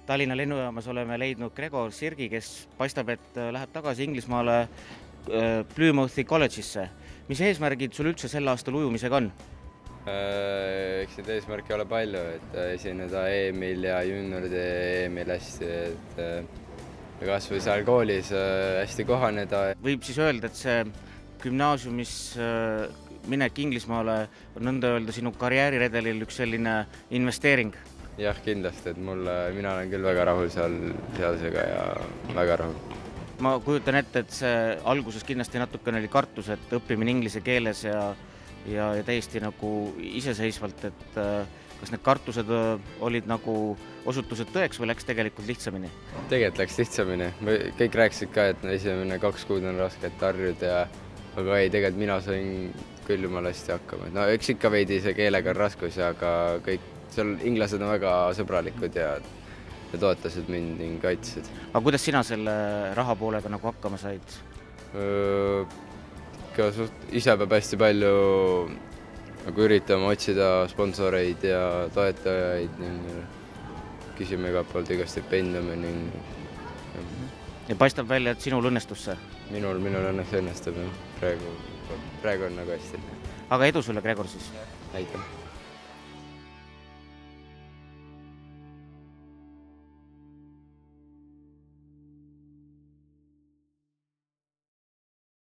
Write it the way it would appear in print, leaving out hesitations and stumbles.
Tallinna lennujaamas oleme leidnud Gregor Sirgi, kes paistab, et läheb tagasi Inglismaale Plymouthi kolledžisse. Mis eesmärgid sul üldse sel aastal ujumisega on? Eks neid eesmärke ole palju, et esineda EM-il ja junioride EM-il hästi, et kas või seal koolis hästi kohaneda. Võib siis öelda, et see gümnaasiumis minek Inglismaale on nõnda öelda sinu karjääriredelil üks selline investeering? Jah, kindlasti, et mina olen küll väga rahul sealsega ja väga rahul. Ma kujutan ette, et see alguses kindlasti natukene oli kartus, et õppimine inglise keeles ja täiesti nagu iseseisvalt, et kas need kartused olid nagu osutused tõeks või läks tegelikult lihtsamini? Tegelikult läks lihtsamini. Kõik rääkisid ka, et esimene 2 kuud on raske, et harjuda, aga ei, tegelikult mina sain küll jumala hästi hakkama. No eks ikka veidi see keelega on raskus, aga kõik seal inglased on väga sõbralikud ja toetasid mind ning kaitsid. Aga kuidas sina selle raha poolega nagu hakkama said? Ise peab hästi palju nagu üritama otsida sponsoreid ja toetajaid ning küsime igalt poolt iga stipendiumi ning... Ja paistab välja, et sinul õnnestus see? Minul õnneks õnnestub, praegu on nagu hästi. Aga edu sulle, Gregor, siis? Aitäh!